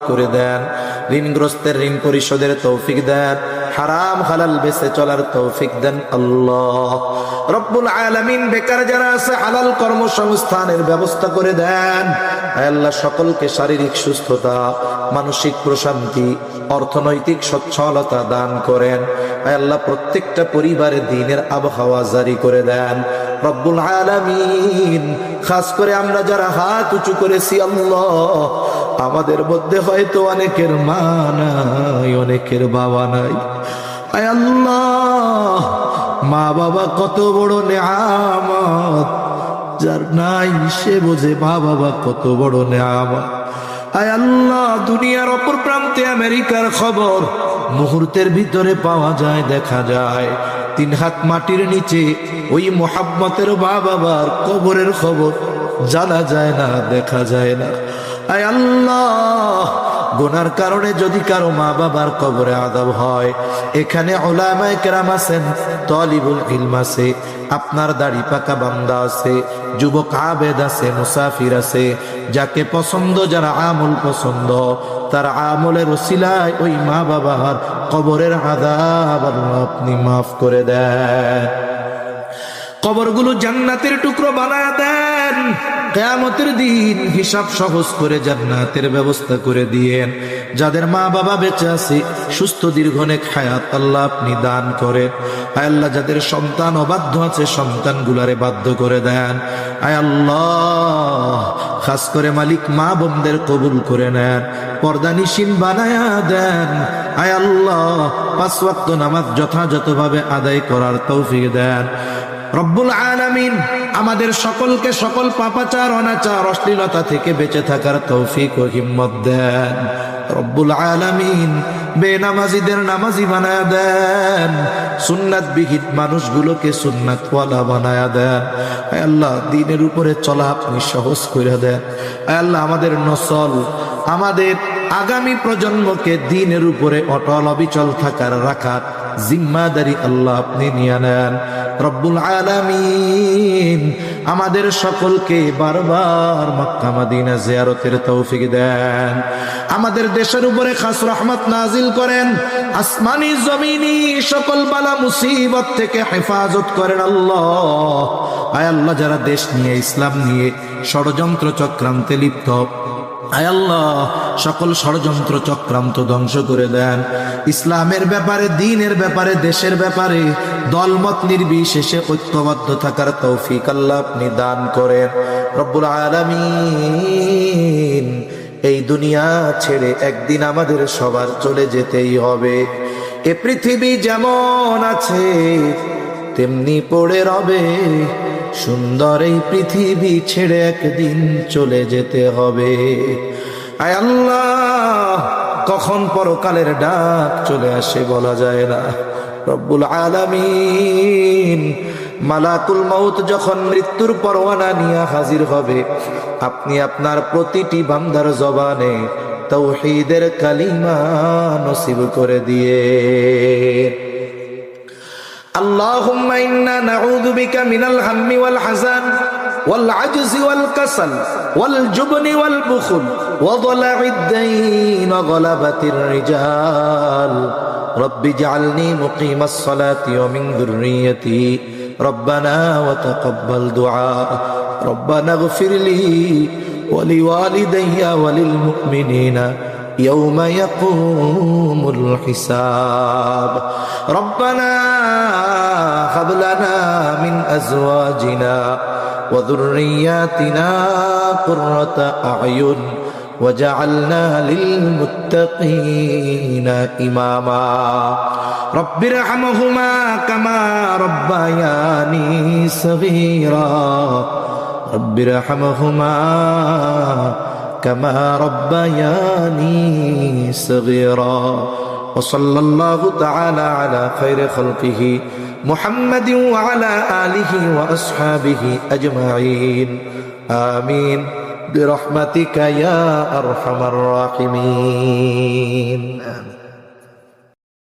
করে দেন, ঋণগ্রস্তের ঋণ পরিশোধের তৌফিক দেন, হারাম হালাল বেঁচে চলার তৌফিক দেন আল্লাহ রব্বুল আলামিন। বেকার যারা আছে হালাল কর্মসংস্থানের ব্যবস্থা করে দেন আল্লাহ। সকলকে শারীরিক সুস্থতা, মানসিক প্রশান্তি, অর্থনৈতিক সচ্ছলতা দান করেন আল্লাহ। প্রত্যেকটা পরিবারে দ্বীনের আবহাওয়া জারি করে দেন রব্বুল আলামিন। খাস করে আমরা যারা হাত উঁচু করেছি আল্লাহ, আমাদের মধ্যে হয়তো অনেকের মা নাই, অনেকের বাবা নাই। আয় আল্লাহ, মা বাবা কত বড় নেয়ামত, যার নাই সে বোঝে মা বাবা কত বড় নেয়ামত। আয় আল্লাহ, দুনিয়ার অপর প্রান্তে আমেরিকার খবর মুহূর্তের ভিতরে পাওয়া যায়, দেখা যায়। 3 হাত মাটির নিচে ওই মোহাব্বতের মা বাবার কবরের খবর জানা যায় না, দেখা যায় না। আয় আল্লাহ, গুনার কারণে যদি কারো মা বাবার কবরে আযাব হয়, এখানে উলামায়ে কেরাম আছেন, তালিবুল ইলম আছে, আপনার দাড়ি পাকা বান্দা আছে, যুবক আবেদ আছে, মুসাফির আছে, যাকে পছন্দ, যারা আমল পছন্দ, তার আমলের ওসিলায় ওই মা বাবার কবরের আযাব আপনি মাফ করে দেন। কবরগুলো জান্নাতের টুকরো বানায় দেন। কিয়ামতের দিন হিসাব সহজ করে জান্নাতের ব্যবস্থা করে দিয়েন। যাদের মা বাবা বেঁচে আছে, সুস্থ দীর্ঘনেক হায়াত আল্লাহ আপনি দান করেন। আয় আল্লাহ, যাদের সন্তান অবাধ্য আছে, সন্তানগুলারে বাধ্য করে দেন। আয় আল্লাহ, খাস করে মালিক মা বোনদের কবুল করে নেন, পর্দানিশীন বানায়া দেন। আয় আল্লাহ, 5 ওয়াক্ত নামাজ যথাযথভাবে আদায় করার তৌফিক দেন রব্বুল আলামিন। আমাদের সকলকে সকল পাপাচার, অনাচার, অশ্লীলতা থেকে বেঁচে থাকার তৌফিক ও হিম্মত দেন রব্বুল আলামিন। বেনামাজিদের নামাজি বানায়া দেন, সুন্নাত বিহীন মানুষগুলোকে সুন্নাতওয়ালা বানায়া দেন। আয় আল্লাহ, দ্বীনের উপরে চলা আপনি সহজ করে দেন। আয় আল্লাহ, আমাদের নসল, আমাদের আগামী প্রজন্মকে দ্বীনের উপরে অটল অবিচল থাকার, রাখার জিম্মাদারি আল্লাহ আপনি নিয়ে নেন রব্বুল আলামিন। আমাদের সকলকে বারবার মক্কা মদিনা জিয়ারতের তৌফিক দেন। আমাদের দেশের উপরে খাস রহমত নাজিল করেন, আসমানি জমিনি সকল বালা মুসিবত থেকে হেফাজত করেন আল্লাহ। আয় আল্লাহ, যারা দেশ নিয়ে, ইসলাম নিয়ে ষড়যন্ত্র চক্রান্তে লিপ্ত, আয় আল্লাহ, সকল ষড়যন্ত্র চক্রান্ত ধ্বংস করে দেন। ইসলামের ব্যাপারে, দ্বীনের ব্যাপারে, দেশের ব্যাপারে দলমত নির্বিশেষে ঐক্যবদ্ধ থাকার তৌফিক আল্লাহ আপনি দান করেন রব্বুল আলামিন। এই দুনিয়া ছেড়ে একদিন আমাদের সবার চলে যেতেই হবে। এ পৃথিবী যেমন আছে তেমনি পড়ে রবে, সুন্দর এই পৃথিবী ছেড়ে একদিন চলে যেতে হবে। আয় আল্লাহ, কখন পরকালের ডাক চলে আসে বলা যায় না রব্বুল আলামিন। মালাকুল মউত যখন মৃত্যুর পরোয়ানা নিয়ে হাজির হবে, আপনি আপনার প্রতিটি বান্দার জবানে তাওহীদের কালিমা নসিব করে দিয়ে। اللهم إنا نعوذ بك من الهم والحزن والعجز والكسل والجبن والبخل وضلع الدين وغلبة الرجال. رب اجعلني مقيم الصلاة ومن ذريتي ربنا وتقبل دعاء. ربنا اغفر لي ولوالدي وللمؤمنين يوم يقوم الحساب. ربنا هب لنا من أزواجنا وذرياتنا قرة أعين وجعلنا للمتقين إماما. رب ارحمهما كما ربياني صغيرا. رب ارحمهما كما ربياني صغيرا. وصلى الله تعالى على خير خلقه محمد وعلى آله وأصحابه أجمعين. آمين برحمتك يا أرحم الراحمين. آمين.